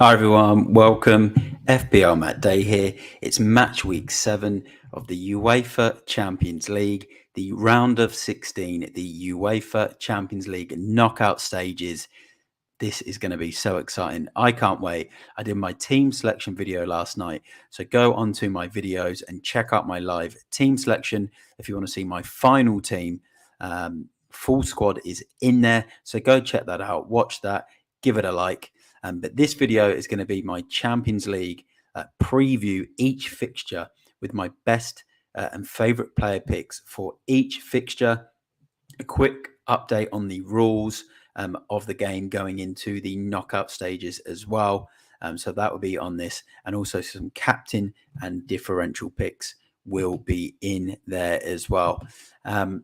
Hi everyone, welcome. FPLMattDay here. It's match week 7 of the UEFA Champions League, the round of 16, the UEFA Champions League knockout stages. This is going to be so exciting. I can't wait. I did my team selection video last night. So go onto my videos and check out my live team selection if you want to see my final team. Full squad is in there. So go check that out. Watch that. Give it a like. But this video is going to be my Champions League preview each fixture with my best and favorite player picks for each fixture. A quick update on the rules of the game going into the knockout stages as well. So that will be on this, and also some captain and differential picks will be in there as well. I'll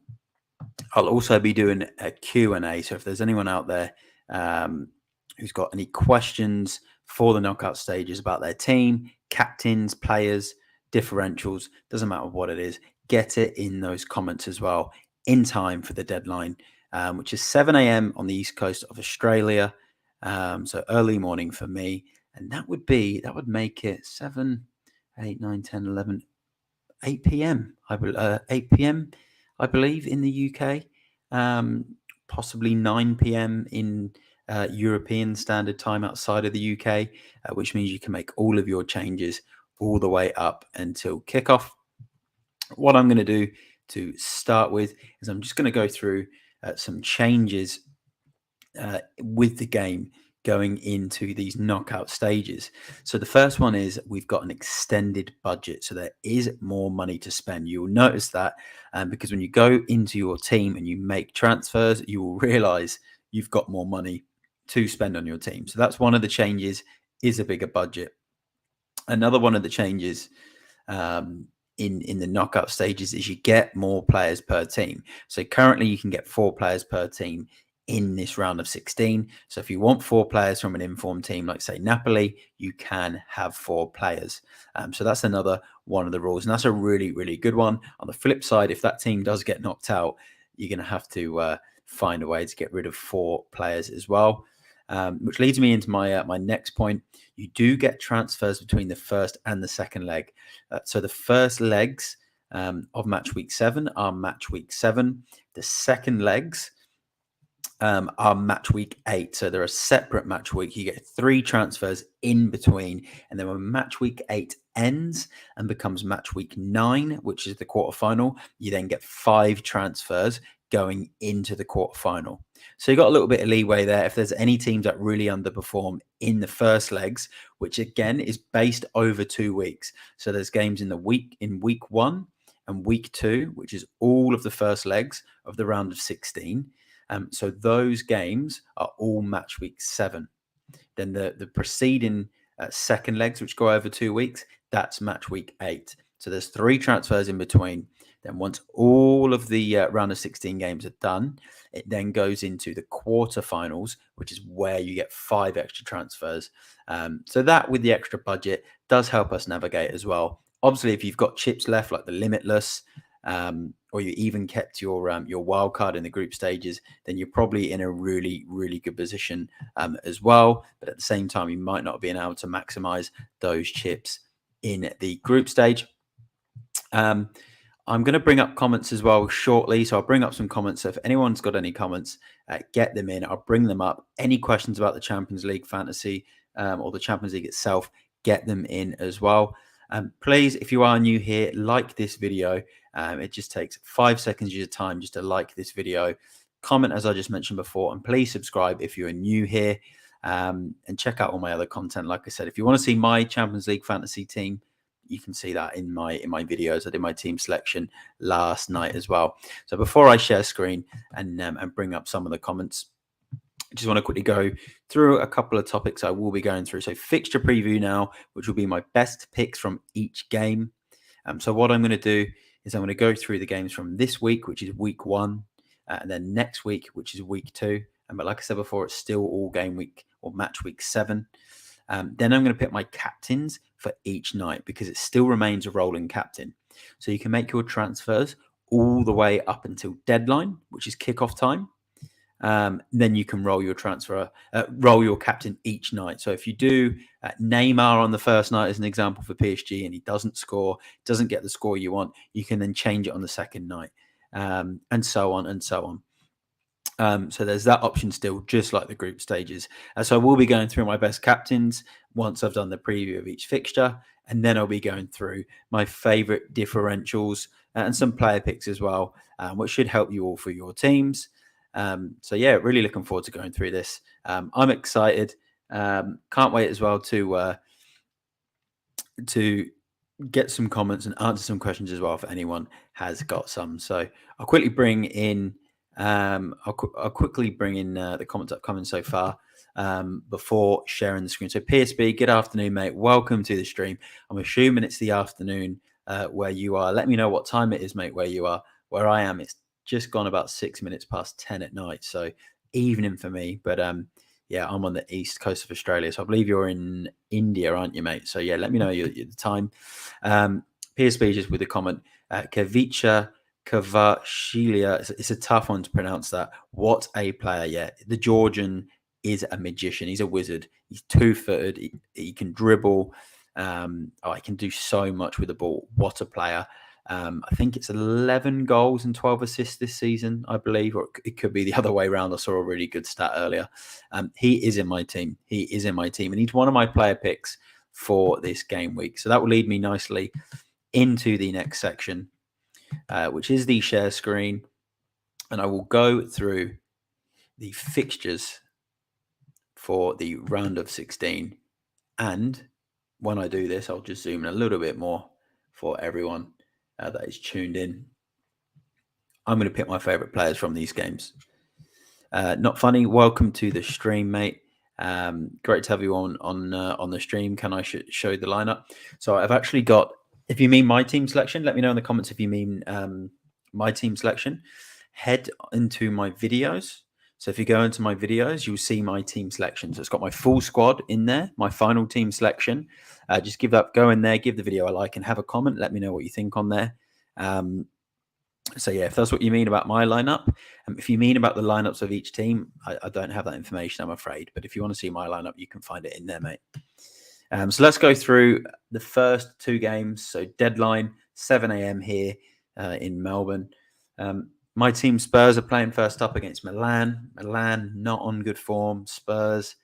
also be doing a Q&A. So if there's anyone out there who's got any questions for the knockout stages about their team, captains, players, differentials, doesn't matter what it is, get it in those comments as well in time for the deadline, which is 7 a.m. on the east coast of Australia. So early morning for me. And that would make it 7, 8, 9, 10, 11, 8 p.m. 8 p.m. I believe in the UK, possibly 9 p.m. in European Standard Time outside of the UK, which means you can make all of your changes all the way up until kickoff. What I'm going to do to start with is I'm just going to go through some changes with the game going into these knockout stages. So the first one is we've got an extended budget. So there is more money to spend. You'll notice that because when you go into your team and you make transfers, you will realize you've got more money to spend on your team. So that's one of the changes, is a bigger budget. Another one of the changes in the knockout stages is you get more players per team. So currently you can get 4 players per team in this round of 16. So if you want 4 players from an informed team, like say Napoli, you can have 4 players. So that's another one of the rules. And that's a really, really good one. On the flip side, if that team does get knocked out, you're going to have to find a way to get rid of 4 players as well. Which leads me into my my next point. You do get transfers between the first and the second leg. So the first legs of match week 7 are match week 7. The second legs are match week 8. So they're a separate match week. You get 3 transfers in between. And then when match week 8 ends and becomes match week 9, which is the quarterfinal, you then get 5 transfers going into the quarterfinal. So you got a little bit of leeway there. If there's any teams that really underperform in the first legs, which again is based over 2 weeks. So there's games in week 1 and week 2, which is all of the first legs of the round of 16. So those games are all match week 7. Then the preceding second legs, which go over 2 weeks, that's match week 8. So there's 3 transfers in between. Then once all of the round of 16 games are done, it then goes into the quarterfinals, which is where you get 5 extra transfers. So that, with the extra budget, does help us navigate as well. Obviously, if you've got chips left, like the Limitless, or you even kept your wild card in the group stages, then you're probably in a really, really good position as well. But at the same time, you might not be able to maximize those chips in the group stage. I'm going to bring up comments as well shortly. So I'll bring up some comments. So if anyone's got any comments, get them in. I'll bring them up. Any questions about the Champions League fantasy or the Champions League itself, get them in as well. Please, if you are new here, like this video. It just takes 5 seconds of your time just to like this video. Comment, as I just mentioned before, and please subscribe if you're new here. And check out all my other content. Like I said, if you want to see my Champions League fantasy team, you can see that in my videos. I did my team selection last night as well. So before I share screen and bring up some of the comments, I just want to quickly go through a couple of topics I will be going through. So fixture preview now, which will be my best picks from each game. So what I'm going to do is I'm going to go through the games from this week, which is week 1, and then next week, which is week 2. But like I said before, it's still all game week or match week 7. Then I'm going to pick my captains for each night because it still remains a rolling captain. So you can make your transfers all the way up until deadline, which is kickoff time. then you can roll your roll your captain each night. So if you do Neymar on the first night as an example for PSG, and he doesn't score, doesn't get the score you want, you can then change it on the second night, and so on and so on. So there's that option still, just like the group stages. So I will be going through my best captains once I've done the preview of each fixture, and then I'll be going through my favourite differentials and some player picks as well, which should help you all for your teams. So yeah, really looking forward to going through this. I'm excited. Can't wait as well to get some comments and answer some questions as well if anyone has got some. So I'll quickly bring in I'll quickly bring in the comments that have come in so far before sharing the screen. So PSB, good afternoon, mate. Welcome to the stream. I'm assuming it's the afternoon where you are. Let me know what time it is, mate, where you are. Where I am, it's just gone about 6 minutes past 10 at night. So evening for me. But yeah, I'm on the east coast of Australia. So I believe you're in India, aren't you, mate? So yeah, let me know the time. PSB just with a comment. Kavicha Kvaratskhelia, it's a tough one to pronounce that. What a player, yeah. The Georgian is a magician. He's a wizard. He's two-footed. He can dribble. He can do so much with the ball. What a player. I think it's 11 goals and 12 assists this season, I believe, or it could be the other way around. I saw a really good stat earlier. He is in my team. And he's one of my player picks for this game week. So that will lead me nicely into the next section, which is the share screen, and I will go through the fixtures for the round of 16. And when I do this, I'll just zoom in a little bit more for everyone that is tuned in. I'm going to pick my favorite players from these games. Not funny. Welcome to the stream, mate. Great to have you on the stream. Can I show the lineup? So I've actually got. If you mean my team selection, let me know in the comments if you mean my team selection. Head into my videos. So if you go into my videos, you'll see my team selection. So it's got my full squad in there, my final team selection. Just go in there, give the video a like, and have a comment. Let me know what you think on there. So yeah, if that's what you mean about my lineup, if you mean about the lineups of each team, I don't have that information, I'm afraid. But if you want to see my lineup, you can find it in there, mate. So let's go through the first two games. So deadline, 7 a.m. here in Melbourne. My team Spurs are playing first up against Milan. Milan not on good form. Spurs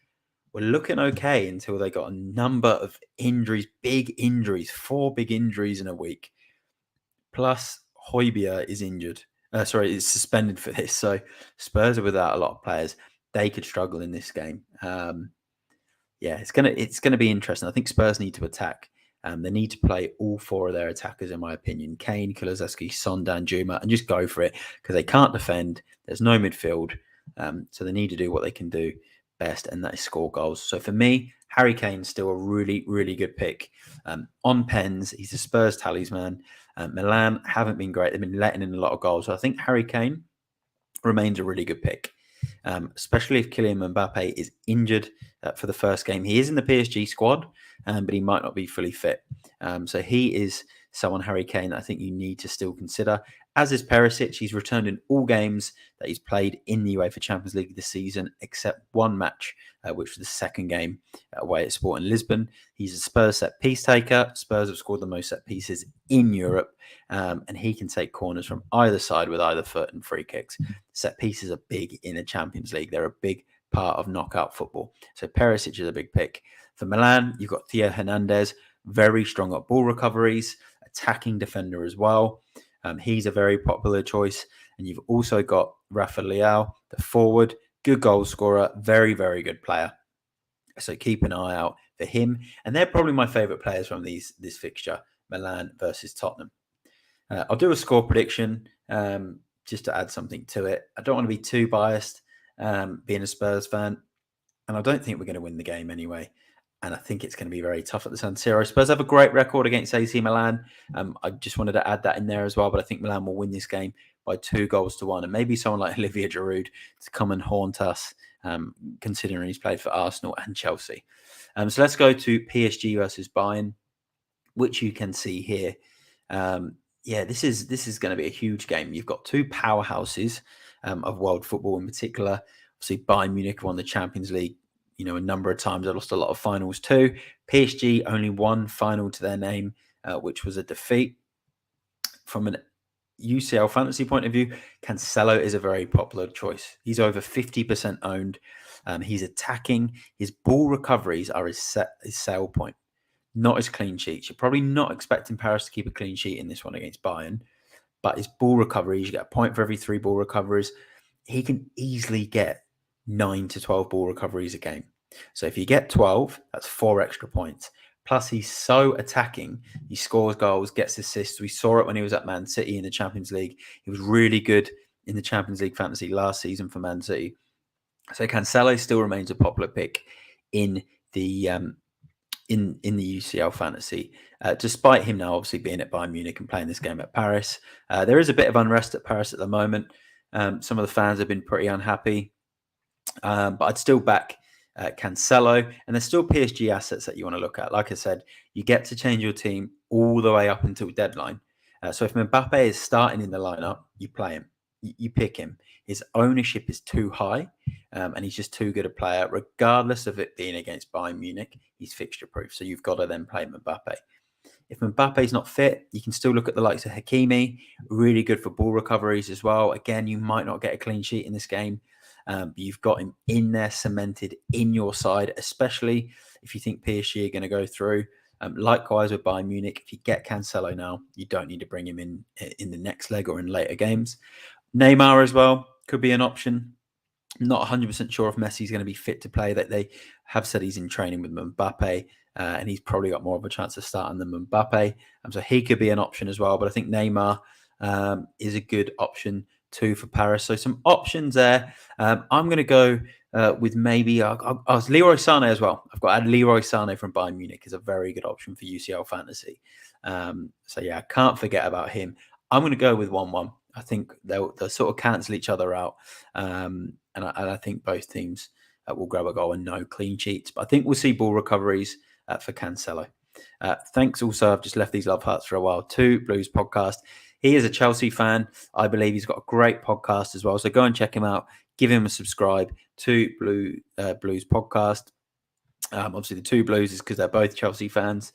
were looking okay until they got a number of injuries, big injuries, 4 big injuries in a week. Plus, Højbjerg is injured. Is suspended for this. So Spurs are without a lot of players. They could struggle in this game. Yeah, it's gonna be interesting. I think Spurs need to attack. They need to play all 4 of their attackers, in my opinion. Kane, Kulusevski, Son, Danjuma, and just go for it because they can't defend. There's no midfield. So they need to do what they can do best, and that is score goals. So for me, Harry Kane's still a really, really good pick. On pens, he's a Spurs talisman. Milan haven't been great. They've been letting in a lot of goals. So I think Harry Kane remains a really good pick. Especially if Kylian Mbappe is injured for the first game. He is in the PSG squad, but he might not be fully fit. So he is someone, Harry Kane, that I think you need to still consider. As is Perisic. He's returned in all games that he's played in the UEFA Champions League this season, except one match, which was the second game away at Sporting Lisbon. He's a Spurs set piece taker. Spurs have scored the most set pieces in Europe, and he can take corners from either side with either foot and free kicks. Set pieces are big in the Champions League. They're a big part of knockout football. So Perisic is a big pick. For Milan, you've got Theo Hernandez, very strong at ball recoveries, attacking defender as well. He's a very popular choice. And you've also got Rafa Leão, the forward, good goal scorer, very, very good player. So keep an eye out for him. And they're probably my favourite players from this fixture, Milan versus Tottenham. I'll do a score prediction just to add something to it. I don't want to be too biased being a Spurs fan. And I don't think we're going to win the game anyway. And I think it's going to be very tough at the San Siro. Spurs have a great record against AC Milan. I just wanted to add that in there as well. But I think Milan will win this game by 2-1. And maybe someone like Olivier Giroud to come and haunt us, considering he's played for Arsenal and Chelsea. So let's go to PSG versus Bayern, which you can see here. Yeah, this is going to be a huge game. You've got 2 powerhouses of world football in particular. Obviously, Bayern Munich won the Champions League, a number of times. They lost a lot of finals too. PSG only one final to their name, which was a defeat. From an UCL Fantasy point of view, Cancelo is a very popular choice. He's over 50% owned. He's attacking. His ball recoveries are his sale point, not his clean sheets. You're probably not expecting Paris to keep a clean sheet in this one against Bayern, but his ball recoveries, you get a point for every 3 ball recoveries. He can easily get 9 to 12 ball recoveries a game. So if you get 12, that's 4 extra points. Plus, he's so attacking. He scores goals, gets assists. We saw it when he was at Man City in the Champions League. He was really good in the Champions League fantasy last season for Man City. So Cancelo still remains a popular pick in the in the UCL Fantasy, despite him now obviously being at Bayern Munich and playing this game at Paris. There is a bit of unrest at Paris at the moment. Some of the fans have been pretty unhappy, but I'd still back Cancelo, and there's still PSG assets that you want to look at. Like I said, you get to change your team all the way up until deadline. So if Mbappe is starting in the lineup, you play him. You pick him. His ownership is too high, and he's just too good a player. Regardless of it being against Bayern Munich, he's fixture proof. So you've got to then play Mbappe. If Mbappe's not fit, you can still look at the likes of Hakimi, really good for ball recoveries as well. Again, you might not get a clean sheet in this game. But you've got him in there, cemented in your side, especially if you think PSG are going to go through. Likewise with Bayern Munich, if you get Cancelo now, you don't need to bring him in the next leg or in later games. Neymar as well could be an option. Not 100% sure if Messi's going to be fit to play. That they have said he's in training with Mbappe, and he's probably got more of a chance of starting than Mbappe. So he could be an option as well. But I think Neymar is a good option too for Paris. So some options there. I'm going to go with maybe Leroy Sané as well. I've got to add Leroy Sané from Bayern Munich is a very good option for UCL Fantasy. So yeah, I can't forget about him. I'm going to go with 1-1. I think they'll sort of cancel each other out. And I think both teams will grab a goal and no clean sheets. But I think we'll see ball recoveries for Cancelo. Thanks also, I've just left these love hearts for a while, to Blues Podcast. He is a Chelsea fan. I believe he's got a great podcast as well. So go and check him out. Give him a subscribe to Blues Podcast. Obviously, the two Blues is because they're both Chelsea fans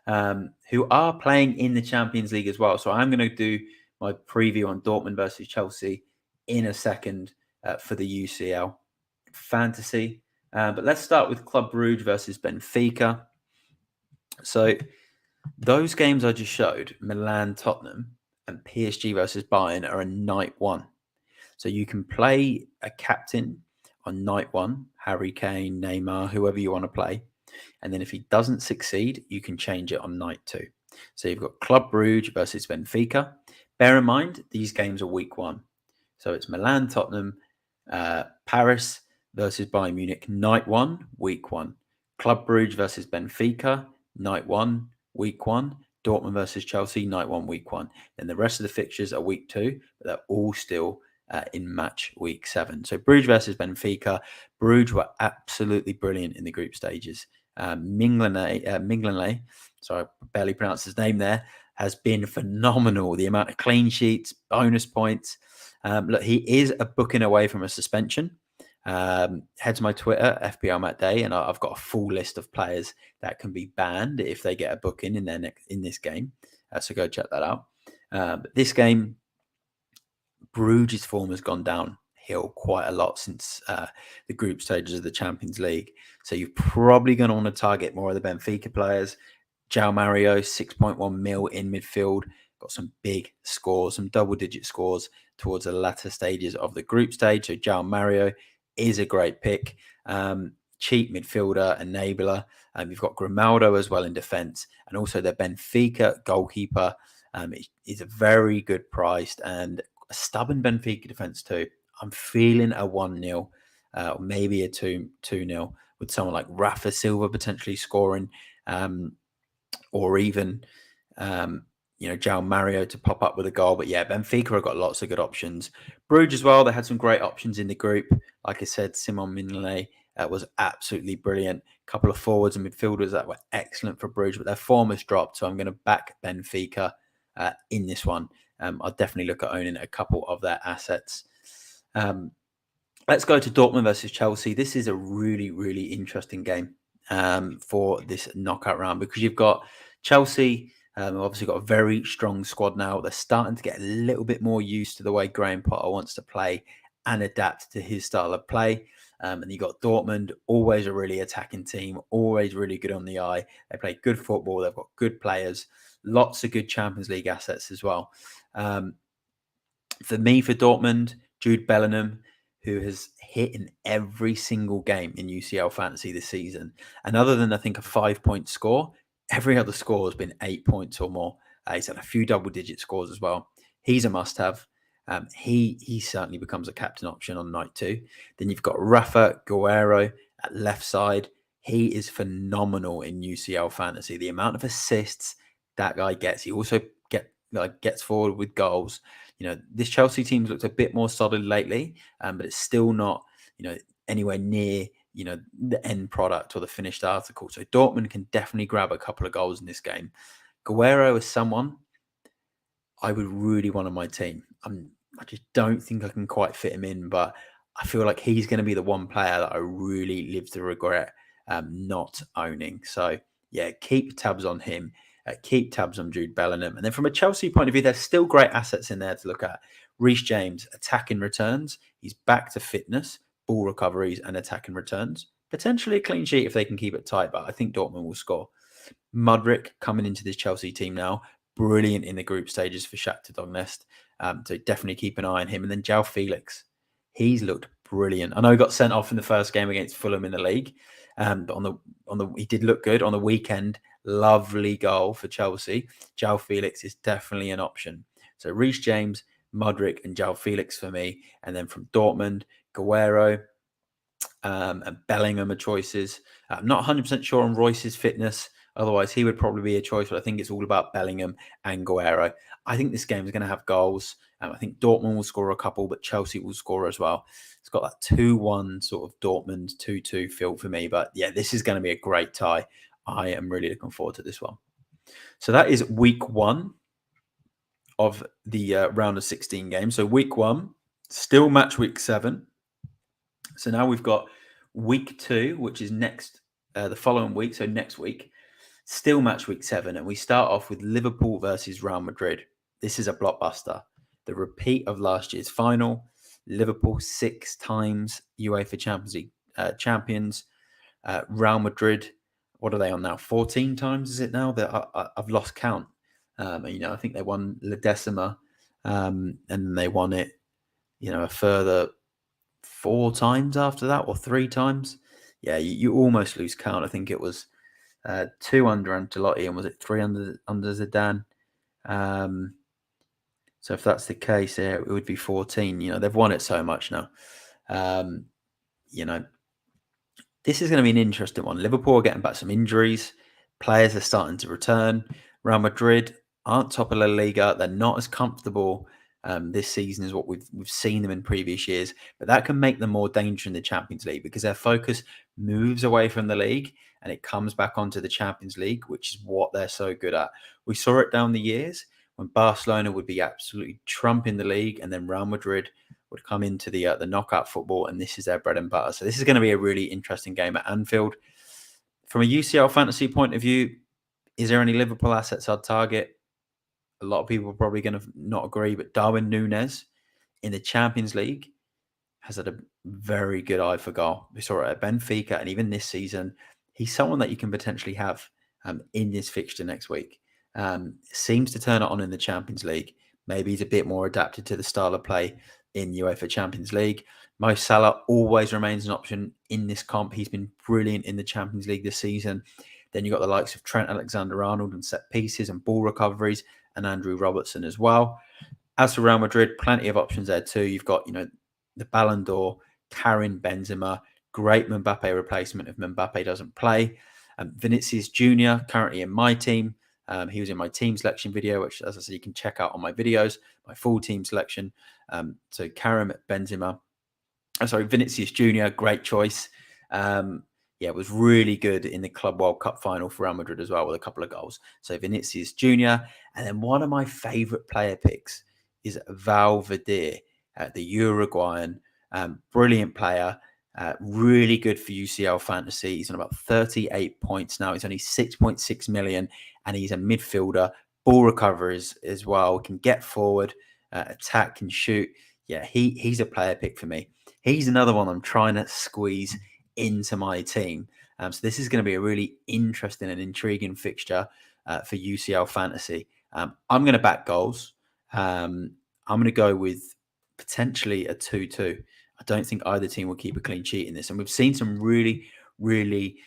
who are playing in the Champions League as well. So I'm going to do my preview on Dortmund versus Chelsea in a second for the UCL Fantasy. But let's start with Club Brugge versus Benfica. So those games I just showed, Milan, Tottenham, and PSG versus Bayern, are a night one. So you can play a captain on night one, Harry Kane, Neymar, whoever you want to play. And then if he doesn't succeed, you can change it on night 2. So you've got Club Brugge versus Benfica. Bear in mind, these games are week 1. So it's Milan, Tottenham, Paris versus Bayern Munich, night 1, week 1. Club Brugge versus Benfica, night 1, week 1. Dortmund versus Chelsea, night 1, week 1. Then the rest of the fixtures are week 2, but they're all still in match week 7. So Brugge versus Benfica. Brugge were absolutely brilliant in the group stages. Mignolet, sorry, I barely pronounced his name there, has been phenomenal. The amount of clean sheets, bonus points. Look, he is a booking away from a suspension. Head to my Twitter, FPLMattDay, and I've got a full list of players that can be banned if they get a booking in this game. So go check that out. But this game, Bruges' form has gone downhill quite a lot since the group stages of the Champions League. So you're probably going to want to target more of the Benfica players. João Mario, 6.1 mil in midfield. Got some big scores, some double-digit scores towards the latter stages of the group stage. So João Mario is a great pick. Cheap midfielder, enabler. You've got Grimaldo as well in defence. And also the Benfica goalkeeper is a very good priced and a stubborn Benfica defence too. I'm feeling a 1-0 or maybe a 2-0 with someone like Rafa Silva potentially scoring or even João Mario to pop up with a goal. But yeah, Benfica have got lots of good options. Brugge as well, they had some great options in the group. Like I said, Simon Mignolet was absolutely brilliant. A couple of forwards and midfielders that were excellent for Brugge, but their form has dropped. So I'm going to back Benfica in this one. I'll definitely look at owning a couple of their assets. Let's go to Dortmund versus Chelsea. This is a really, really interesting game for this knockout round because you've got Chelsea, obviously got a very strong squad now. They're starting to get a little bit more used to the way Graham Potter wants to play and adapt to his style of play. And you've got Dortmund, always a really attacking team, always really good on the eye. They play good football. They've got good players, lots of good Champions League assets as well. For me, for Dortmund, Jude Bellingham, who has hit in every single game in UCL Fantasy this season. And other than, I think, a 5-point score, every other score has been 8 points or more. He's had a few double-digit scores as well. He's a must-have. He certainly becomes a captain option on night 2. Then you've got Rafa Guerreiro at left side. He is phenomenal in UCL Fantasy. The amount of assists that guy gets. He also gets forward with goals. This Chelsea team's looked a bit more solid lately, but it's still not, anywhere near, the end product or the finished article. So Dortmund can definitely grab a couple of goals in this game. Guerreiro is someone I would really want on my team. I just don't think I can quite fit him in, but I feel like he's going to be the one player that I really live to regret not owning. So yeah, keep tabs on him. Keep tabs on Jude Bellingham. And then from a Chelsea point of view, there's still great assets in there to look at. Reece James, attacking returns. He's back to fitness, ball recoveries and attacking returns. Potentially a clean sheet if they can keep it tight, but I think Dortmund will score. Mudryk coming into this Chelsea team now. Brilliant in the group stages for Shakhtar Donetsk. So definitely keep an eye on him. And then João Felix. He's looked brilliant. I know he got sent off in the first game against Fulham in the league. But he did look good on the weekend. Lovely goal for Chelsea. João Felix is definitely an option. So Reece James, Mudryk, and João Felix for me. And then from Dortmund, Guerreiro and Bellingham are choices. I'm not 100% sure on Royce's fitness. Otherwise, he would probably be a choice. But I think it's all about Bellingham and Guerreiro. I think this game is going to have goals. I think Dortmund will score a couple, but Chelsea will score as well. It's got that 2-1 sort of Dortmund 2-2 feel for me. But yeah, this is going to be a great tie. I am really looking forward to this one. So that is week 1 of the round of 16 games. So week 1, still match week 7. So now we've got week 2, which is the following week. So next week, still match week 7. And we start off with Liverpool versus Real Madrid. This is a blockbuster. The repeat of last year's final. Liverpool 6 times UEFA Champions League champions. Real Madrid, what are they on now? 14 times is it now? I've lost count. I think they won La Decima, and they won it, a further 4 times after that, or 3 times. Yeah, you almost lose count. I think it was 2 under Ancelotti, and was it 3 under Zidane? So if that's the case, it would be 14. They've won it so much now. This is going to be an interesting one. Liverpool are getting back some injuries. Players are starting to return. Real Madrid aren't top of La Liga. They're not as comfortable this season as what we've seen them in previous years. But that can make them more dangerous in the Champions League because their focus moves away from the league and it comes back onto the Champions League, which is what they're so good at. We saw it down the years when Barcelona would be absolutely trumping the league and then Real Madrid would come into the knockout football, and this is their bread and butter. So this is going to be a really interesting game at Anfield. From a UCL fantasy point of view, is there any Liverpool assets I'd target? A lot of people are probably going to not agree, but Darwin Núñez in the Champions League has had a very good eye for goal. We saw it at Benfica, and even this season, he's someone that you can potentially have in this fixture next week. Seems to turn it on in the Champions League. Maybe he's a bit more adapted to the style of play in UEFA Champions League. Mo Salah always remains an option in this comp. He's been brilliant in the Champions League this season. Then you've got the likes of Trent Alexander-Arnold and set pieces and ball recoveries, and Andrew Robertson as well. As for Real Madrid, plenty of options there too. You've got, the Ballon d'Or, Karim Benzema, great Mbappe replacement if Mbappe doesn't play. Vinicius Jr., currently in my team. He was in my team selection video, which, as I said, you can check out on my videos, my full team selection. So Karim Benzema, Vinicius Jr., great choice. Was really good in the Club World Cup final for Real Madrid as well with a couple of goals. So Vinicius Jr. And then one of my favourite player picks is Valverde, the Uruguayan. Brilliant player. Really good for UCL Fantasy. He's on about 38 points now. He's only 6.6 million, and he's a midfielder. Ball recoveries as well. Can get forward, attack, can shoot. Yeah, he's a player pick for me. He's another one I'm trying to squeeze into my team. So this is going to be a really interesting and intriguing fixture for UCL Fantasy. I'm going to back goals. I'm going to go with potentially a 2-2. I don't think either team will keep a clean sheet in this. And we've seen some really, really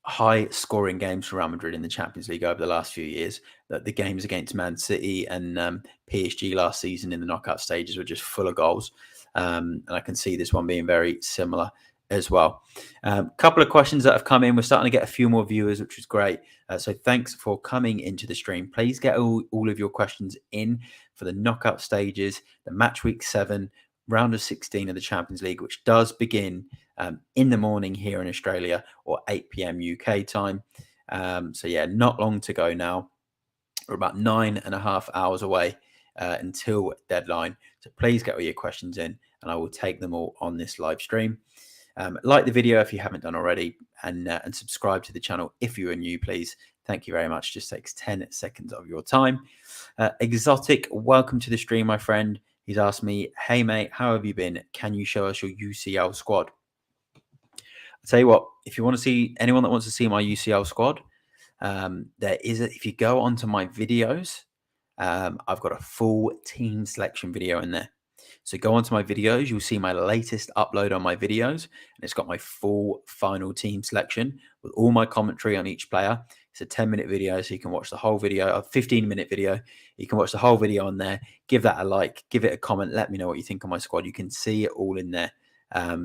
high scoring games for Real Madrid in the Champions League over the last few years. That the games against Man City and PSG last season in the knockout stages were just full of goals. And I can see this one being very similar as well. Couple of questions that have come in. We're starting to get a few more viewers, which is great. So thanks for coming into the stream. Please get all of your questions in for the knockout stages, the match week 7, round of 16 of the Champions League, which does begin in the morning here in Australia, or 8 p.m. UK time. So yeah, not long to go now. We're about 9.5 hours away until deadline. So please get all your questions in, and I will take them all on this live stream. Like the video if you haven't done already, and subscribe to the channel if you are new, please. Thank you very much. Just takes 10 seconds of your time. Exotic, welcome to the stream, my friend. He's asked me, hey, mate, how have you been? Can you show us your UCL squad? I'll tell you what, if you want to see anyone that wants to see my UCL squad, there is if you go onto my videos, I've got a full team selection video in there. So go onto my videos, you'll see my latest upload on my videos, and it's got my full final team selection with all my commentary on each player. It's a 10-minute video, so you can watch the whole video, a 15-minute video. You can watch the whole video on there. Give that a like, give it a comment. Let me know what you think of my squad. You can see it all in there.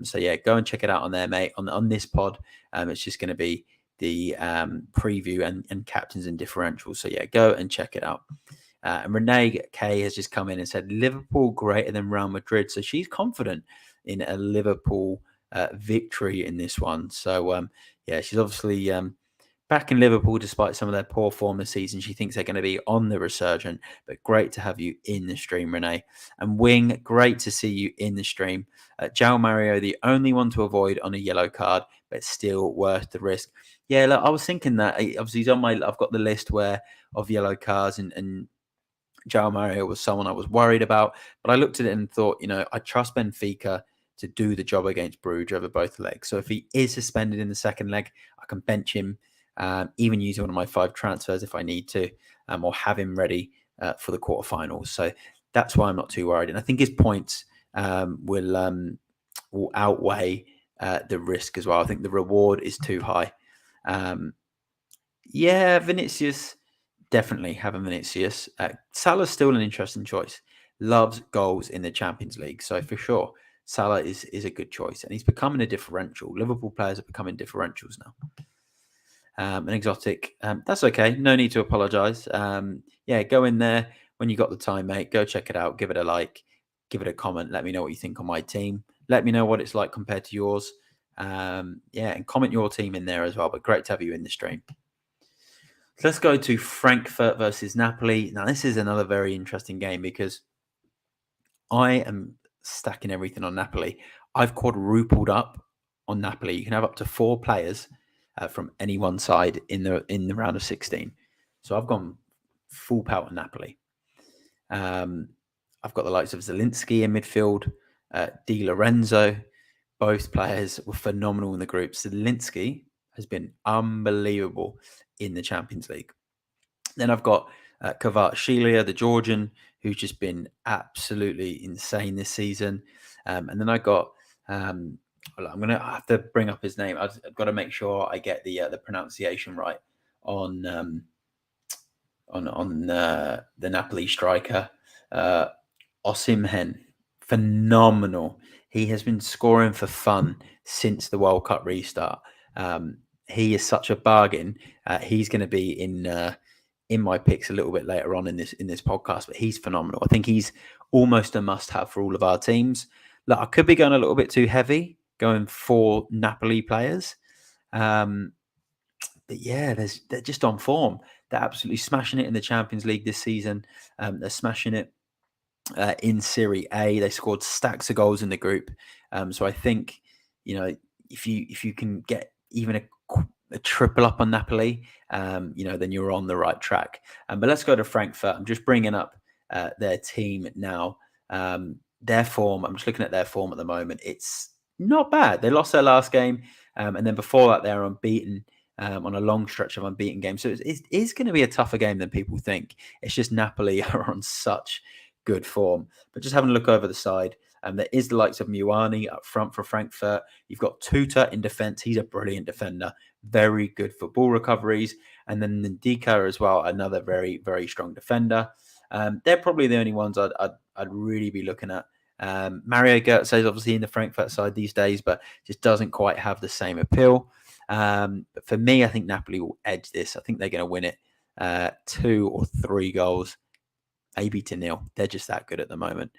So yeah, go and check it out on there, mate. On this pod, it's just going to be the preview and captains and differentials. So yeah, go and check it out. And Renee K has just come in and said Liverpool greater than Real Madrid. So she's confident in a Liverpool victory in this one. So yeah, she's obviously back in Liverpool despite some of their poor form this season. She thinks they're going to be on the resurgent. But great to have you in the stream, Renee. And Wing, great to see you in the stream. João Mario, the only one to avoid on a yellow card, but still worth the risk. Yeah, look, I was thinking that obviously he's on my. I've got the list where of yellow cards and João Mario was someone I was worried about, but I looked at it and thought, I trust Benfica to do the job against Brugge over both legs. So if he is suspended in the second leg, I can bench him, even use one of my 5 transfers if I need to, or have him ready for the quarterfinals. So that's why I'm not too worried. And I think his points will outweigh the risk as well. I think the reward is too high. Yeah, Vinicius. Definitely having Vinicius. Salah's still an interesting choice. Loves goals in the Champions League. So for sure, Salah is a good choice. And he's becoming a differential. Liverpool players are becoming differentials now. An exotic. That's okay. No need to apologise. Yeah, go in there when you got the time, mate. Go check it out. Give it a like. Give it a comment. Let me know what you think on my team. Let me know what it's like compared to yours. Yeah, and comment your team in there as well. But great to have you in the stream. So let's go to Frankfurt versus Napoli. Now, this is another very interesting game because I am stacking everything on Napoli. I've quadrupled up on Napoli. You can have up to 4 players from any one side in the round of 16. So I've gone full power on Napoli. I've got the likes of Zielinski in midfield, Di Lorenzo. Both players were phenomenal in the group. Zielinski has been unbelievable in the Champions League. Then I've got Kvaratskhelia, the Georgian, who's just been absolutely insane this season. And then I got, I'm going to have to bring up his name. I've got to make sure I get the pronunciation right on the Napoli striker, Osimhen. Phenomenal. He has been scoring for fun since the World Cup restart. He is such a bargain. He's going to be in my picks a little bit later on in this podcast, but he's phenomenal. I think he's almost a must-have for all of our teams. Look, I could be going a little bit too heavy, going 4 Napoli players. But yeah, they're just on form. They're absolutely smashing it in the Champions League this season. They're smashing it in Serie A. They scored stacks of goals in the group. So I think, if you can get even a triple up on Napoli, then you're on the right track. But let's go to Frankfurt. I'm just bringing up their team now. Their form, I'm just looking at their form at the moment. It's not bad. They lost their last game. And then before that, they're unbeaten on a long stretch of unbeaten games. So it is going to be a tougher game than people think. It's just Napoli are on such good form. But just having a look over the side, there is the likes of Muani up front for Frankfurt. You've got Tuta in defence. He's a brilliant defender. Very good for ball recoveries. And then Ndika as well, another very, very strong defender. They're probably the only ones I'd really be looking at. Mario Götze is obviously in the Frankfurt side these days, but just doesn't quite have the same appeal. But for me, I think Napoli will edge this. I think they're going to win it 2 or 3 goals, maybe to 0. They're just that good at the moment.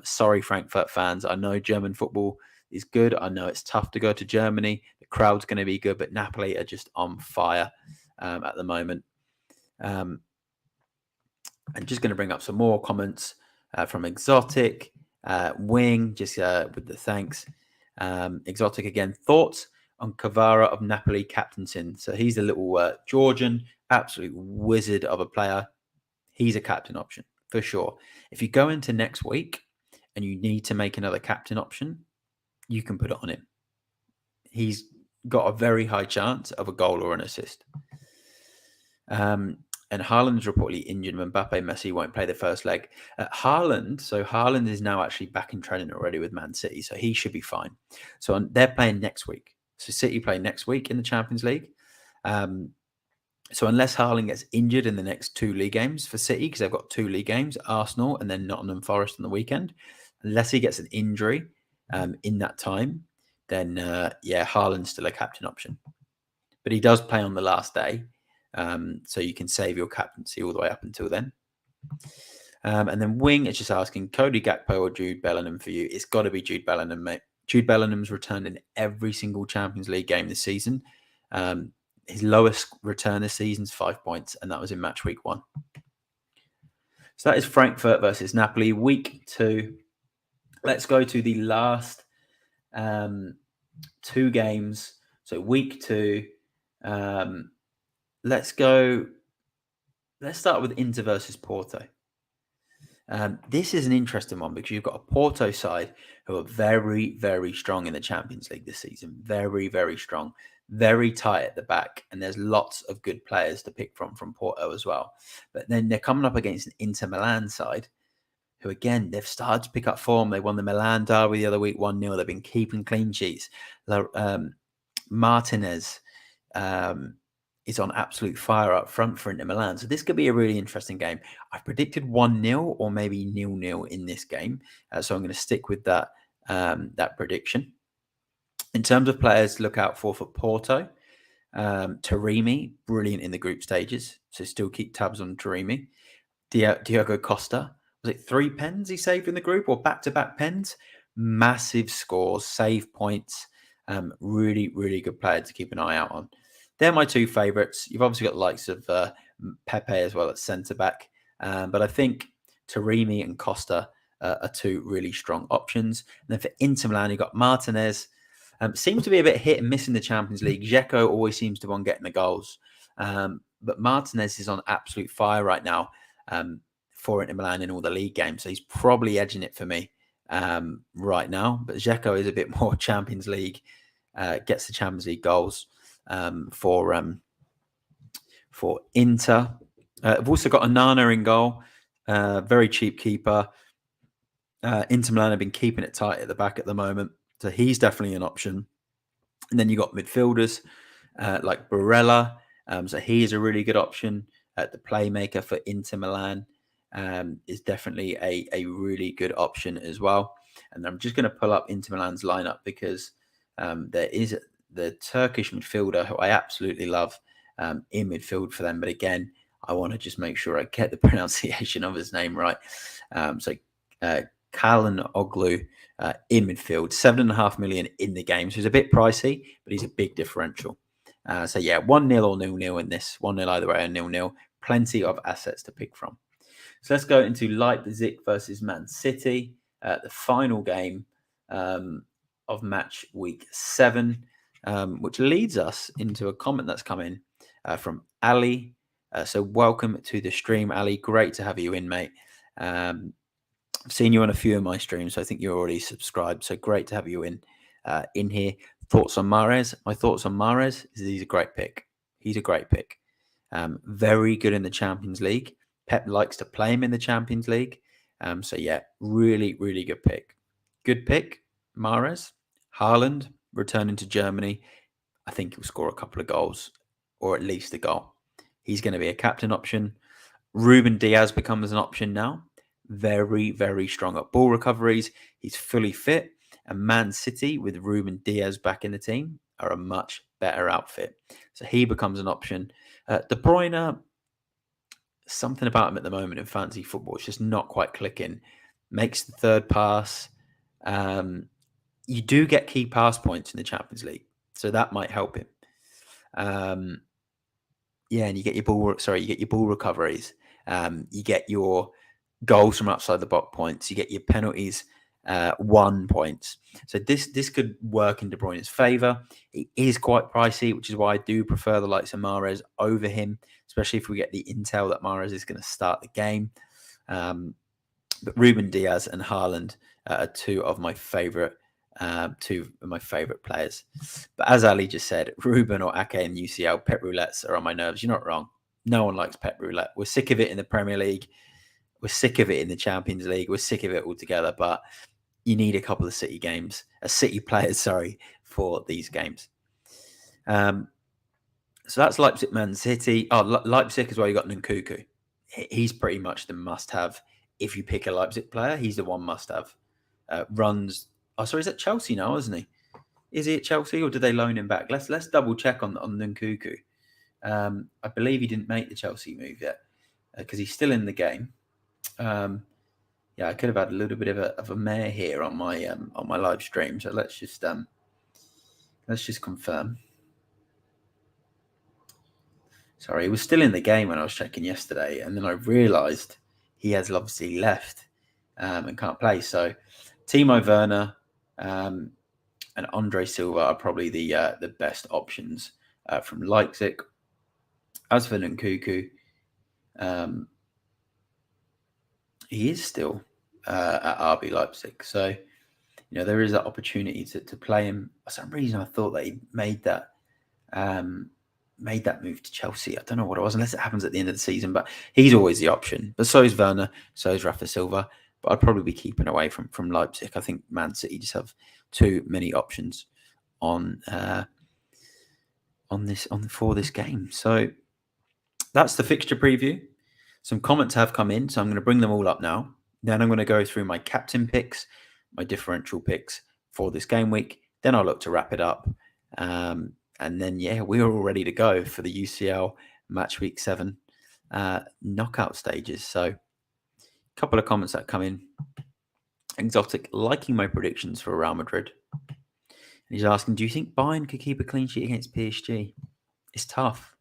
Sorry, Frankfurt fans. I know German football is good. I know it's tough to go to Germany. The crowd's going to be good, but Napoli are just on fire at the moment. I'm just going to bring up some more comments from Exotic. Wing, just with the thanks. Exotic again. Thoughts on Kvara of Napoli captaincy? So he's a little Georgian, absolute wizard of a player. He's a captain option for sure. If you go into next week and you need to make another captain option, you can put it on him. He's got a very high chance of a goal or an assist. And Haaland's reportedly injured. Mbappe, Messi won't play the first leg. Haaland is now actually back in training already with Man City, so he should be fine. So they're playing next week. So City play next week in the Champions League. So unless Haaland gets injured in the next 2 league games for City, because they've got 2 league games, Arsenal and then Nottingham Forest on the weekend, unless he gets an injury in that time, then Haaland's still a captain option. But he does play on the last day. So you can save your captaincy all the way up until then. And then Wing is just asking, Cody Gakpo or Jude Bellingham for you? It's got to be Jude Bellingham, mate. Jude Bellingham's returned in every single Champions League game this season. His lowest return this season is 5 points, and that was in match week 1. So that is Frankfurt versus Napoli, week 2. Let's go to the last 2 games. So week 2. Let's start with Inter versus Porto. This is an interesting one because you've got a Porto side who are very, very strong in the Champions League this season. Very, very strong. Very tight at the back. And there's lots of good players to pick from Porto as well. But then they're coming up against an Inter Milan side who, again, they've started to pick up form. They won the Milan derby the other week 1-0. They've been keeping clean sheets. Martinez is on absolute fire up front for Inter Milan. So this could be a really interesting game. I've predicted 1-0 or maybe 0-0 in this game. So I'm going to stick with that prediction. In terms of players to look out for Porto, Taremi, brilliant in the group stages. So still keep tabs on Taremi. Diogo Costa, was it 3 pens he saved in the group or back-to-back pens? Massive scores, save points. Really, really good player to keep an eye out on. They're my 2 favourites. You've obviously got the likes of Pepe as well at centre-back. But I think Taremi and Costa are 2 really strong options. And then for Inter Milan, you've got Martinez. Seems to be a bit hit and miss in the Champions League. Dzeko always seems to want getting the goals. But Martinez is on absolute fire right now for Inter Milan in all the league games. So he's probably edging it for me right now. But Dzeko is a bit more Champions League, gets the Champions League goals for Inter. I've also got Onana in goal. Very cheap keeper. Inter Milan have been keeping it tight at the back at the moment. So he's definitely an option. And then you got midfielders like Barella. So he is a really good option. The playmaker for Inter Milan is definitely a really good option as well. And I'm just going to pull up Inter Milan's lineup because there is the Turkish midfielder who I absolutely love in midfield for them. But again, I want to just make sure I get the pronunciation of his name right. Calhanoglu in midfield, 7.5 million in the game. So he's a bit pricey, but he's a big differential. 1-0 or 0-0 in this. 1-0 either way or 0-0. Plenty of assets to pick from. So let's go into Leipzig versus Man City, the final game of match week 7, which leads us into a comment that's come in from Ali. So welcome to the stream, Ali. Great to have you in, mate. I've seen you on a few of my streams, so I think you're already subscribed. So great to have you in here. Thoughts on Mahrez? My thoughts on Mahrez is he's a great pick. He's a great pick. Very good in the Champions League. Pep likes to play him in the Champions League. So yeah, really, really good pick. Good pick, Mahrez. Haaland returning to Germany. I think he'll score a couple of goals, or at least a goal. He's going to be a captain option. Ruben Diaz becomes an option now. Very, very strong at ball recoveries. He's fully fit. And Man City, with Ruben Diaz back in the team, are a much better outfit. So he becomes an option. De Bruyne, something about him at the moment in fantasy football, it's just not quite clicking. Makes the third pass. You do get key pass points in the Champions League, so that might help him. Yeah, and you get your ball recoveries. You get your goals from outside the box points. You get your penalties 1 points. So this could work in De Bruyne's favour. It is quite pricey, which is why I do prefer the likes of Mahrez over him, especially if we get the intel that Mahrez is going to start the game. But Ruben Diaz and Haaland are two of my favourite players. But as Ali just said, Ruben or Ake and UCL, pet roulettes are on my nerves. You're not wrong. No one likes pet roulette. We're sick of it in the Premier League. We're sick of it in the Champions League. We're sick of it altogether. But you need a couple of City players, for these games. So that's Leipzig, Man City. Oh, Leipzig as well. You got Nkunku. He's pretty much the must-have. If you pick a Leipzig player, he's the one must-have. Runs. Oh, sorry, is that Chelsea now, isn't he? Is he at Chelsea or did they loan him back? Let's double check on Nkunku. I believe he didn't make the Chelsea move yet because he's still in the game. Yeah, I could have had a little bit of a mare here on my live stream. So let's just confirm. Sorry, he was still in the game when I was checking yesterday, and then I realised he has obviously left and can't play. So Timo Werner and Andre Silva are probably the best options from Leipzig. As for Nkunku, he is still at RB Leipzig. So, there is that opportunity to play him. For some reason, I thought that he made that move to Chelsea. I don't know what it was, unless it happens at the end of the season. But he's always the option. But so is Werner, so is Rafa Silva. But I'd probably be keeping away from Leipzig. I think Man City just have too many options for this game. So that's the fixture preview. Some comments have come in, so I'm going to bring them all up now. Then I'm going to go through my captain picks, my differential picks for this game week. Then I'll look to wrap it up. And then, we're all ready to go for the UCL match week 7 knockout stages. So a couple of comments that come in. Exotic, liking my predictions for Real Madrid. And he's asking, do you think Bayern could keep a clean sheet against PSG? It's tough.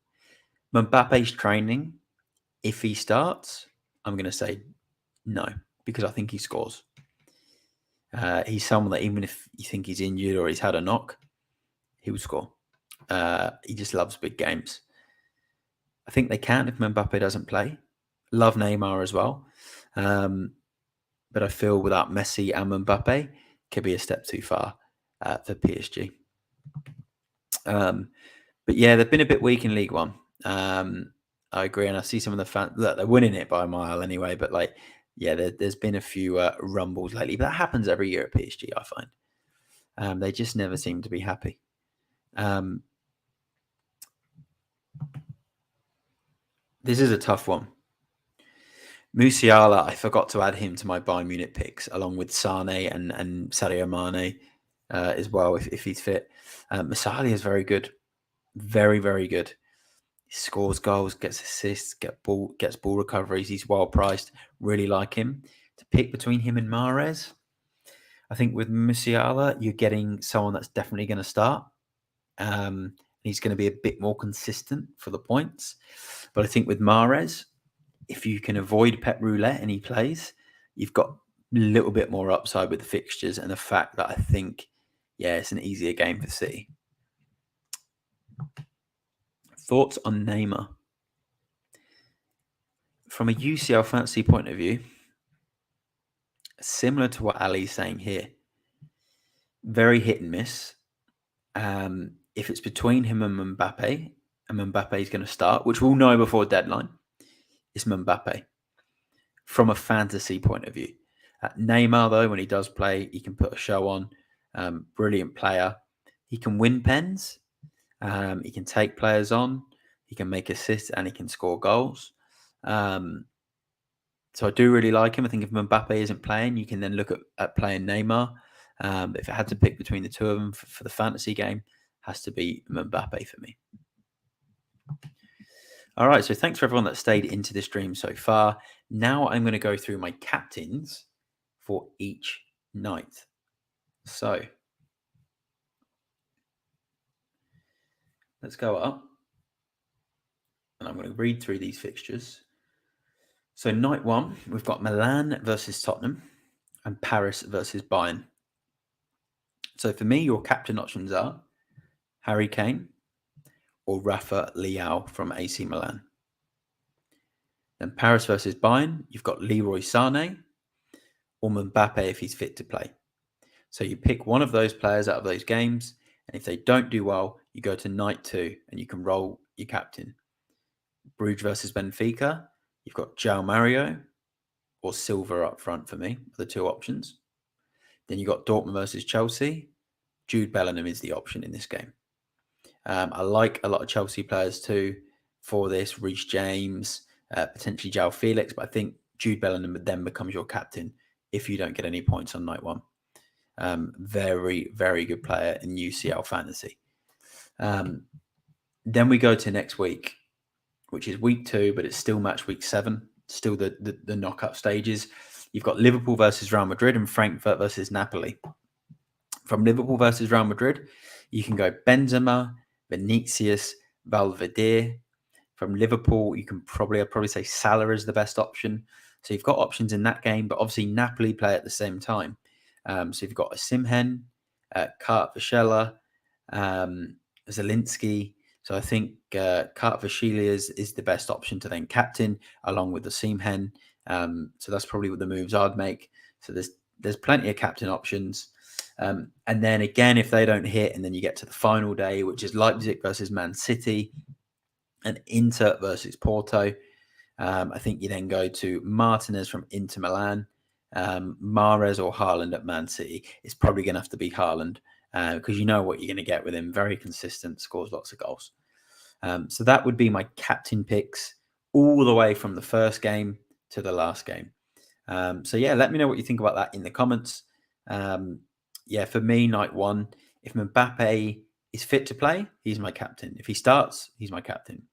Mbappe's training. If he starts, I'm going to say no, because I think he scores. He's someone that even if you think he's injured or he's had a knock, he will score. He just loves big games. I think they can if Mbappe doesn't play. Love Neymar as well. But I feel without Messi and Mbappe, could be a step too far for PSG. But yeah, they've been a bit weak in League One. I agree, and I see some of the fans that they're winning it by a mile anyway. But there's been a few rumbles lately. But that happens every year at PSG, I find. They just never seem to be happy. This is a tough one. Musiala, I forgot to add him to my Bayern Munich picks, along with Sane and Sadio Mane as well, if he's fit. Musiala is very good. Very, very good. He scores goals, gets assists, gets ball recoveries. He's well priced. Really like him. To pick between him and Mahrez, I think with Musiala, you're getting someone that's definitely going to start. He's going to be a bit more consistent for the points. But I think with Mahrez, if you can avoid Pep Roulette and he plays, you've got a little bit more upside with the fixtures and the fact that I think, it's an easier game for City. Thoughts on Neymar? From a UCL Fantasy point of view, similar to what Ali's saying here, very hit and miss. If it's between him and Mbappe is going to start, which we'll know before deadline, it's Mbappe. From a fantasy point of view, Neymar, though, when he does play, he can put a show on. Brilliant player. He can win pens. He can take players on. He can make assists and he can score goals. So I do really like him. I think if Mbappe isn't playing, you can then look at playing Neymar. If I had to pick between the two of them for the fantasy game, has to be Mbappe for me. All right, so thanks for everyone that stayed into this stream so far. Now I'm going to go through my captains for each night. So let's go up. And I'm going to read through these fixtures. So night one, we've got Milan versus Tottenham and Paris versus Bayern. So for me, your captain options are Harry Kane or Rafa Leao from AC Milan. Then Paris versus Bayern, you've got Leroy Sané or Mbappe if he's fit to play. So you pick one of those players out of those games, and if they don't do well, you go to night two and you can roll your captain. Brugge versus Benfica, you've got João Mario or Silva up front for me, the two options. Then you've got Dortmund versus Chelsea. Jude Bellingham is the option in this game. I like a lot of Chelsea players too for this. Reece James, potentially João Felix, but I think Jude Bellingham then becomes your captain if you don't get any points on night one. Very, very good player in UCL Fantasy. Then we go to next week, which is week 2, but it's still match week 7, still the knockout stages. You've got Liverpool versus Real Madrid and Frankfurt versus Napoli. From Liverpool versus Real Madrid, you can go Benzema, Vinicius, Valverde. From Liverpool, you can probably say Salah is the best option. So you've got options in that game, but obviously Napoli play at the same time. So you've got Osimhen, Kvaratskhelia, Zielinski. So I think Kvaratskhelia is the best option to then captain along with Osimhen. So that's probably what the moves I'd make. So there's plenty of captain options. And then again, if they don't hit, and then you get to the final day, which is Leipzig versus Man City and Inter versus Porto. I think you then go to Martinez from Inter Milan, Mahrez or Haaland at Man City. It's probably going to have to be Haaland because you know what you're going to get with him. Very consistent, scores lots of goals. So that would be my captain picks all the way from the first game to the last game. So yeah, let me know what you think about that in the comments. For me, night one, if Mbappe is fit to play, he's my captain. If he starts, he's my captain.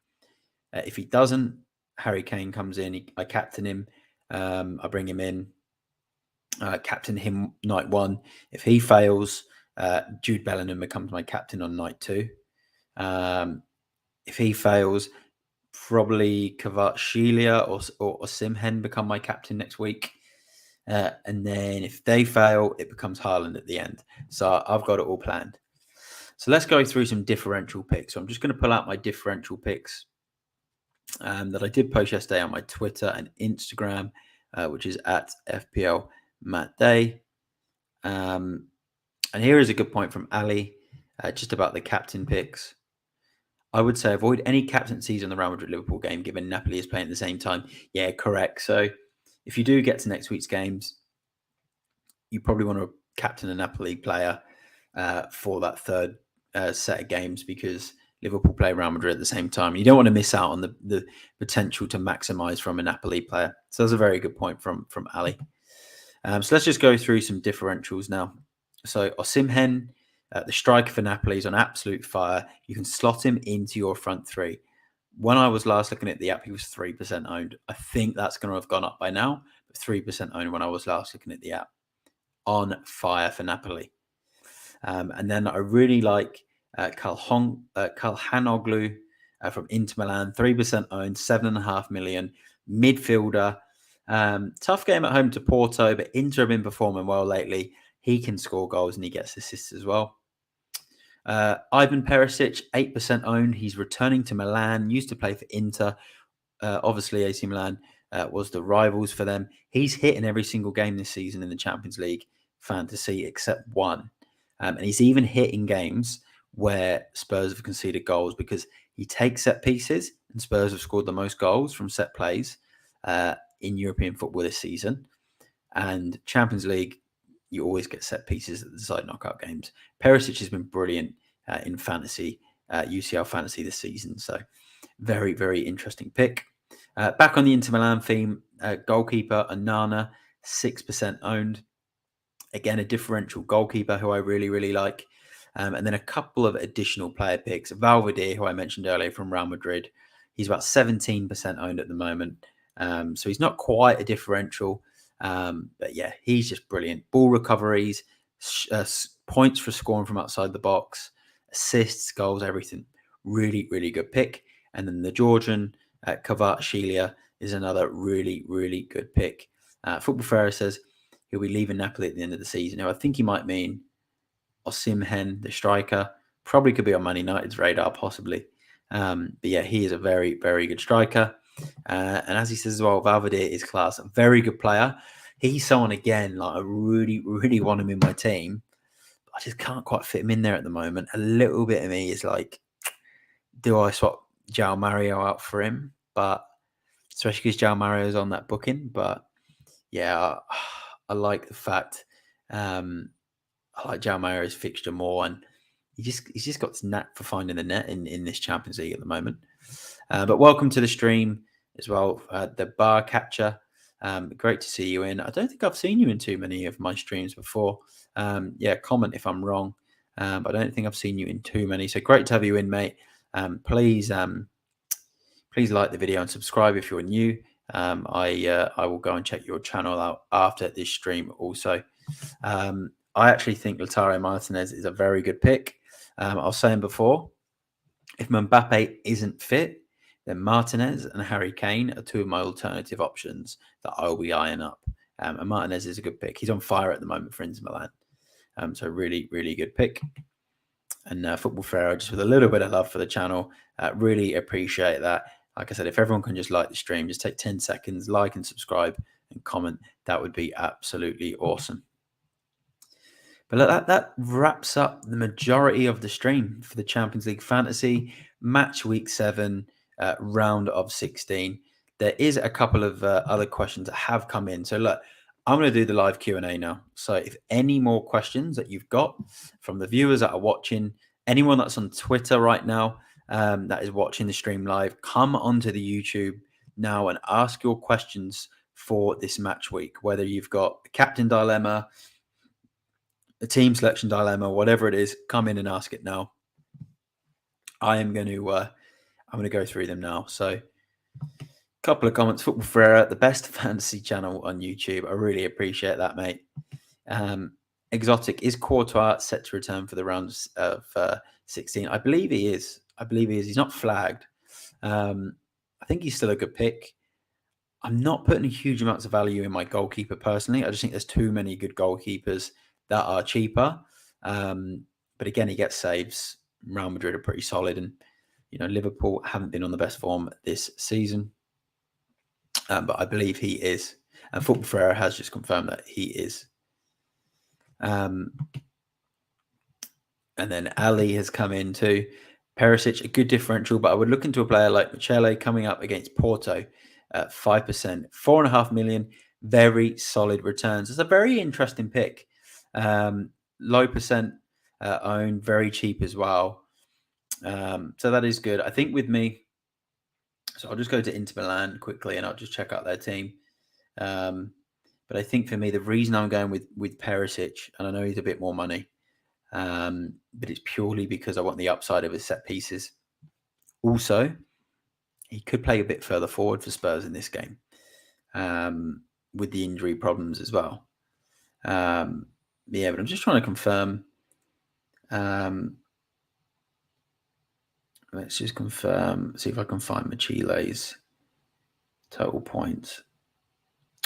If he doesn't, Harry Kane comes in. I captain him. I bring him in. Captain him night one. If he fails, Jude Bellingham becomes my captain on night 2. If he fails, probably Kvaratskhelia or Osimhen become my captain next week. And then if they fail, it becomes Haaland at the end. So I've got it all planned. So let's go through some differential picks. So I'm just going to pull out my differential picks that I did post yesterday on my Twitter and Instagram, which is at FPLMattDay. And here is a good point from Ali, just about the captain picks. I would say avoid any captaincies on the Real Madrid-Liverpool game, given Napoli is playing at the same time. Yeah, correct. So if you do get to next week's games, you probably want to captain a Napoli player for that third set of games because Liverpool play Real Madrid at the same time. You don't want to miss out on the potential to maximize from a Napoli player. So that's a very good point from Ali. So let's just go through some differentials now. So Osimhen, the striker for Napoli, is on absolute fire. You can slot him into your front three. When I was last looking at the app, he was 3% owned. I think that's going to have gone up by now, but 3% owned when I was last looking at the app. On fire for Napoli. And then I really like Calhanoglu from Inter Milan, 3% owned, 7.5 million. midfielder. Tough game at home to Porto, but Inter have been performing well lately. He can score goals and he gets assists as well. Ivan Perisic, 8% owned. He's returning to Milan, used to play for Inter. Obviously, AC Milan was the rivals for them. He's hit in every single game this season in the Champions League Fantasy except one. And he's even hit in games where Spurs have conceded goals because he takes set pieces, and Spurs have scored the most goals from set plays in European football this season. And Champions League, you always get set pieces at the side knockout games. Perisic has been brilliant in fantasy, UCL Fantasy this season. So very, very interesting pick. Back on the Inter Milan theme, goalkeeper Onana, 6% owned. Again, a differential goalkeeper who I really, really like. And then a couple of additional player picks. Valverde, who I mentioned earlier from Real Madrid. He's about 17% owned at the moment. So he's not quite a differential. But yeah, he's just brilliant. Ball recoveries, points for scoring from outside the box, assists, goals, everything. Really, really good pick. And then the Georgian, Kvaratskhelia, is another really, really good pick. Football Ferrer says he'll be leaving Napoli at the end of the season. Now, I think he might mean Osimhen, the striker. Probably could be on Man United's radar, possibly. But yeah, he is a very, very good striker. And as he says as well, Valverde is class. A very good player. He's someone, again, like I really, really want him in my team. But I just can't quite fit him in there at the moment. A little bit of me is like, do I swap João Mario out for him? But especially because João Mario is on that booking. But yeah, I like the fact I like João Mario's fixture more, and he's just got this knack for finding the net in this Champions League at the moment. But welcome to the stream as well, the bar catcher. Great to see you in. I don't think I've seen you in too many of my streams before. Yeah, comment if I'm wrong. But I don't think I've seen you in too many. So great to have you in, mate. Please like the video and subscribe if you're new. I will go and check your channel out after this stream also. I actually think Lautaro Martinez is a very good pick. I was saying before, if Mbappe isn't fit, then Martinez and Harry Kane are two of my alternative options that I'll be eyeing up. And Martinez is a good pick. He's on fire at the moment for Inter Milan. So really, really good pick. And Football Pharaoh, just with a little bit of love for the channel. Really appreciate that. Like I said, if everyone can just like the stream, just take 10 seconds, like and subscribe and comment. That would be absolutely awesome. But that wraps up the majority of the stream for the Champions League Fantasy Match Week 7, round of 16. There is a couple of other questions that have come in. So look, I'm going to do the live Q&A now. So if any more questions that you've got from the viewers that are watching, anyone that's on Twitter right now that is watching the stream live, come onto the YouTube now and ask your questions for this match week, whether you've got a captain dilemma, a team selection dilemma, whatever it is, come in and ask it now. I'm going to go through them now. So a couple of comments. Football Ferreira, the best fantasy channel on YouTube. I really appreciate that, mate. Exotic, is Courtois set to return for the rounds of 16? I believe he is. He's not flagged. I think he's still a good pick. I'm not putting huge amounts of value in my goalkeeper personally. I just think there's too many good goalkeepers that are cheaper. But again, he gets saves. Real Madrid are pretty solid, and Liverpool haven't been on the best form this season. But I believe he is. And Football Ferreira has just confirmed that he is. And then Ali has come in too. Perisic, a good differential, but I would look into a player like Michele coming up against Porto at 5%, 4.5 million. Very solid returns. It's a very interesting pick. Low percent owned, very cheap as well. So that is good. I think with me, so I'll just go to Inter Milan quickly and I'll just check out their team. But I think for me, the reason I'm going with Perisic, and I know he's a bit more money, but it's purely because I want the upside of his set pieces. Also, he could play a bit further forward for Spurs in this game with the injury problems as well. Yeah, but I'm just trying to confirm. Let's just confirm, see if I can find Michele's total points.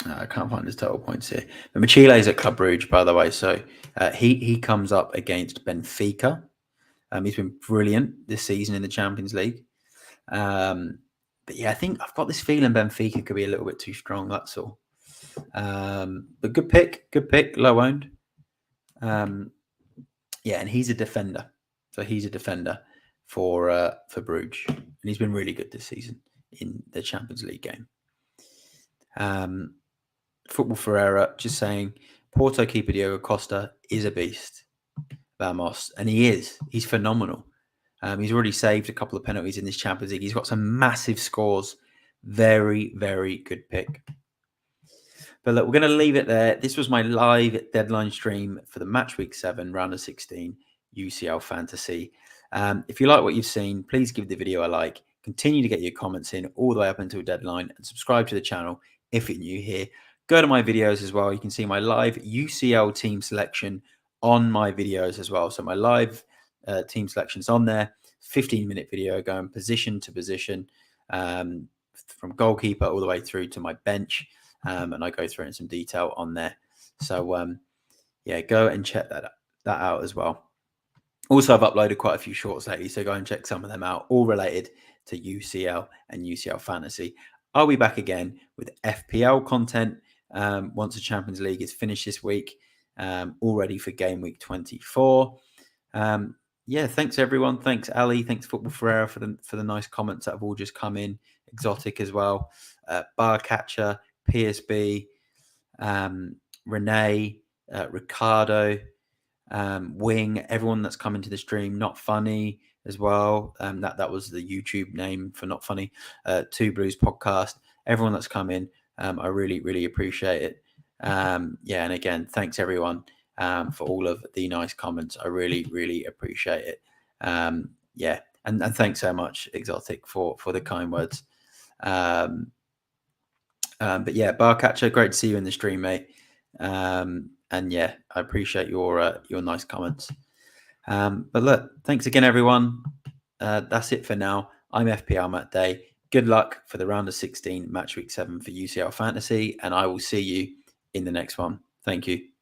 I can't find his total points here. But Michile's at Club Brugge, by the way. So he comes up against Benfica. He's been brilliant this season in the Champions League. But yeah, I think I've got this feeling Benfica could be a little bit too strong. That's all. But good pick, low owned. Yeah, and he's a defender. So he's a defender for Brugge, and he's been really good this season in the Champions League game. Football Ferreira just saying Porto keeper Diogo Costa is a beast, Vamos, and he is. He's phenomenal. He's already saved a couple of penalties in this Champions League. He's got some massive scores. Very, very good pick. But look, we're going to leave it there. This was my live deadline stream for the Match Week 7, Round of 16 UCL Fantasy. If you like what you've seen, please give the video a like. Continue to get your comments in all the way up until deadline and subscribe to the channel if you're new here. Go to my videos as well. You can see my live UCL team selection on my videos as well. So my live team selection's on there. 15-minute video going position to position from goalkeeper all the way through to my bench. And I go through in some detail on there. So, yeah, go and check that out as well. Also, I've uploaded quite a few shorts lately, so go and check some of them out, all related to UCL and UCL Fantasy. I'll be back again with FPL content once the Champions League is finished this week, all ready for game week 24. Yeah, thanks everyone. Thanks Ali. Thanks Football Ferreira for the nice comments that have all just come in. Exotic as well. Bar Catcher, PSB, Renee, Ricardo, Wing, everyone that's come into the stream. Not Funny as well. That was the YouTube name for Not Funny. Two Blues Podcast. Everyone that's come in, I really, really appreciate it. Yeah, and again, thanks everyone for all of the nice comments. I really, really appreciate it. Yeah, and thanks so much, Exotic, for the kind words. But yeah, Barcatcher, great to see you in the stream, mate. And yeah, I appreciate your nice comments. But look, thanks again, everyone. That's it for now. I'm FPLMattDay. Good luck for the round of 16 match week 7 for UCL Fantasy, and I will see you in the next one. Thank you.